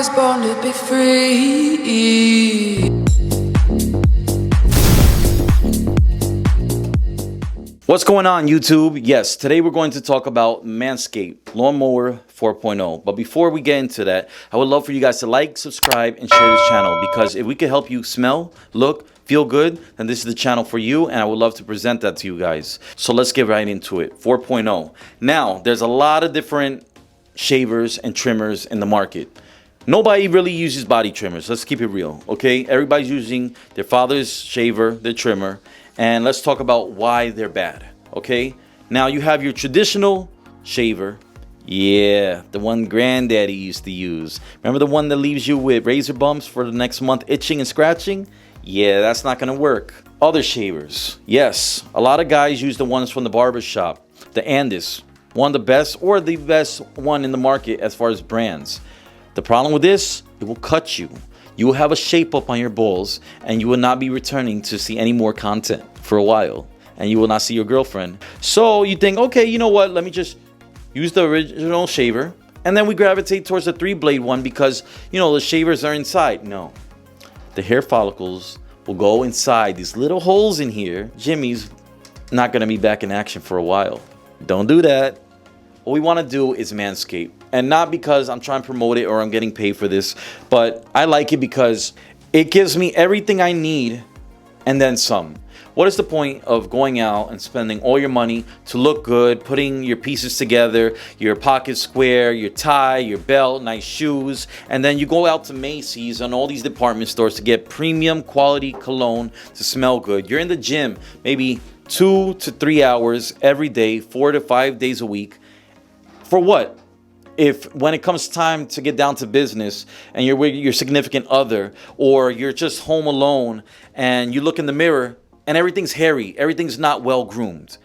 was born to be free. What's going on, YouTube? Yes, today we're going to talk about Manscaped Lawnmower 4.0. But before we get into that, I would love for you guys to like, subscribe, and share this channel, because if we could help you smell, look, feel good, then this is the channel for you, and I would love to present that to you guys. So let's get right into it. 4.0. Now, there's a lot of different shavers and trimmers in the market. Nobody really uses body trimmers. Let's keep it real, okay? Everybody's using their father's shaver, their trimmer, and let's talk about why they're bad, okay? Now, you have your traditional shaver. Yeah, the one granddaddy used to use. Remember the one that leaves you with razor bumps for the next month, itching and scratching? Yeah, that's not gonna work. Other shavers. Yes, a lot of guys use the ones from the barber shop. The Andis, one of the best or the best one in the market as far as brands. The problem with this, it will cut you. You will have a shape up on your balls, and you will not be returning to see any more content for a while, and you will not see your girlfriend. So you think, okay, you know what, let me just use the original shaver, and then we gravitate towards the 3-blade one because, you know, the shavers are inside. No, the hair follicles will go inside these little holes in here. Jimmy's not gonna be back in action for a while. Don't do that. What we want to do is Manscaped, and not because I'm trying to promote it or I'm getting paid for this, but I like it because it gives me everything I need and then some. What is the point of going out and spending all your money to look good, putting your pieces together, your pocket square, your tie, your belt, nice shoes, and then you go out to Macy's and all these department stores to get premium quality cologne to smell good. You're in the gym maybe 2 to 3 hours every day, 4 to 5 days a week. For what? If when it comes time to get down to business and you're with your significant other, or you're just home alone and you look in the mirror and everything's hairy, everything's not well groomed.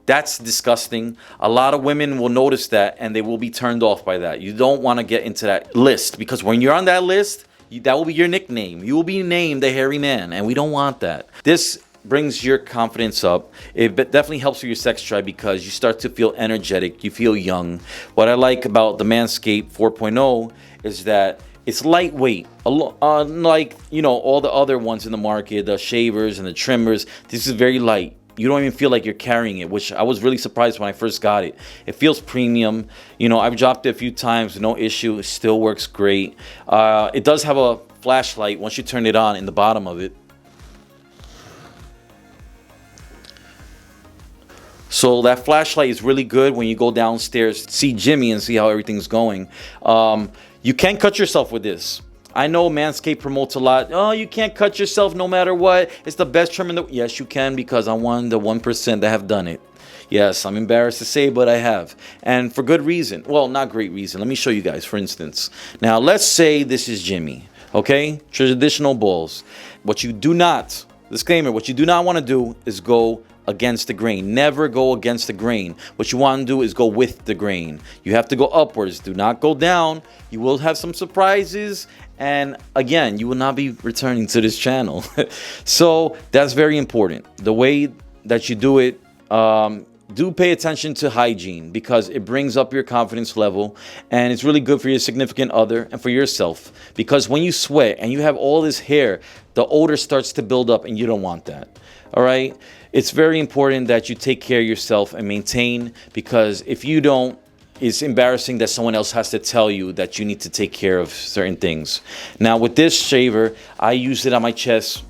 That's disgusting. A lot of women will notice that and they will be turned off by that. You don't want to get into that list, because when you're on that list, that will be your nickname. You will be named the hairy man, and we don't want that. This brings your confidence up. It definitely helps with your sex drive because you start to feel energetic, you feel young. What I like about the Manscaped 4.0 is that it's lightweight. Unlike, you know, all the other ones in the market, the shavers and the trimmers, this is very light. You don't even feel like you're carrying it, which I was really surprised when I first got it. It feels premium. You know, I've dropped it a few times, no issue. It still works great. It does have a flashlight once you turn it on in the bottom of it. So that flashlight is really good when you go downstairs to see Jimmy and see how everything's going. You can cut yourself with this. I know Manscaped promotes a lot. Oh, you can't cut yourself no matter what. It's the best trim in the... Yes, you can, because I'm one of the 1% that have done it. Yes, I'm embarrassed to say, but I have. And for good reason. Well, not great reason. Let me show you guys, for instance. Now, let's say this is Jimmy, okay? Traditional balls. What you do not... Disclaimer, what you do not want to do is go against the grain. Never go against the grain. What you want to do is go with the grain. You have to go upwards. Do not go down. You will have some surprises. And again, you will not be returning to this channel. So that's very important. The way that you do it, do pay attention to hygiene, because it brings up your confidence level, and it's really good for your significant other and for yourself, because when you sweat and you have all this hair, the odor starts to build up, and you don't want that. All right, it's very important that you take care of yourself and maintain, because if you don't, it's embarrassing that someone else has to tell you that you need to take care of certain things. Now, with this shaver, I used it on my chest.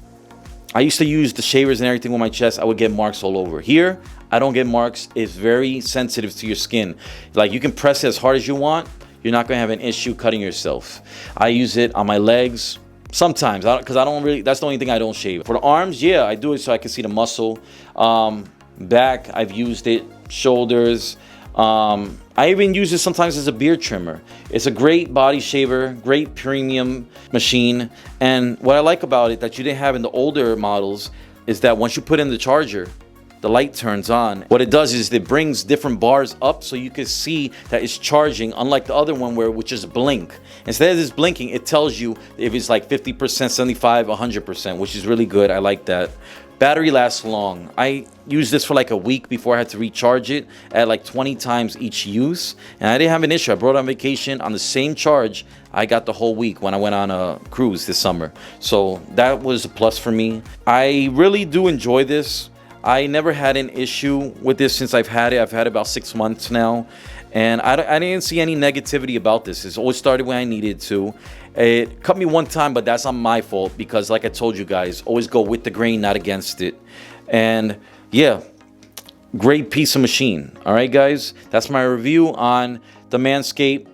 I used to use the shavers and everything on my chest. I would get marks all over. Here, I don't get marks. It's very sensitive to your skin. Like, you can press it as hard as you want. You're not going to have an issue cutting yourself. I use it on my legs sometimes, because I don't really, that's the only thing I don't shave. For the arms, yeah, I do it so I can see the muscle. Back, I've used it. Shoulders. I even use it sometimes as a beard trimmer. It's a great body shaver, great premium machine. And what I like about it that you didn't have in the older models is that once you put in the charger, the light turns on. What it does is it brings different bars up so you can see that it's charging, unlike the other one where which is blink. Instead of this blinking, it tells you if it's like 50%, 75%, 100%, which is really good. I like that. Battery lasts long. I used this for like a week before I had to recharge it at like 20 times each use, and I didn't have an issue. I brought it on vacation on the same charge I got the whole week when I went on a cruise this summer. So that was a plus for me. I really do enjoy this. I never had an issue with this since I've had it. I've had it about 6 months now, and I didn't see any negativity about this. It's always started when I needed to. It cut me one time, but that's not my fault because, like I told you guys, always go with the grain, not against it. And yeah, great piece of machine. All right, guys, that's my review on the Manscaped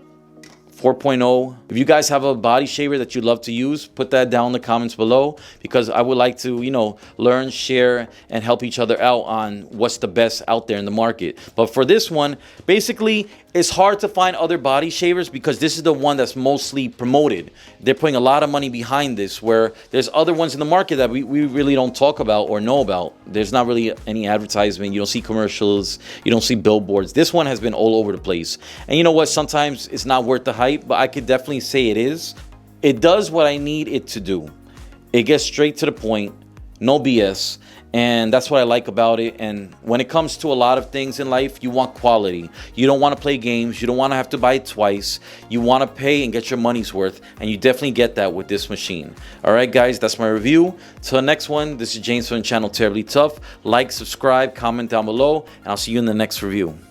4.0. If you guys have a body shaver that you'd love to use, put that down in the comments below, because I would like to, you know, learn, share, and help each other out on what's the best out there in the market. But for this one, basically, it's hard to find other body shavers because this is the one that's mostly promoted. They're putting a lot of money behind this, where there's other ones in the market that we really don't talk about or know about. There's not really any advertisement. You don't see commercials. You don't see billboards. This one has been all over the place. And you know what? Sometimes it's not worth the hype, but I could definitely say it is. It does what I need it to do. It gets straight to the point, no BS, and that's what I like about it. And when it comes to a lot of things in life, you want quality. You don't want to play games. You don't want to have to buy it twice. You want to pay and get your money's worth, and you definitely get that with this machine. All right, guys, that's my review. Till the next one, this is James from the channel Terribly Tough. Like, subscribe, comment down below, and I'll see you in the next review.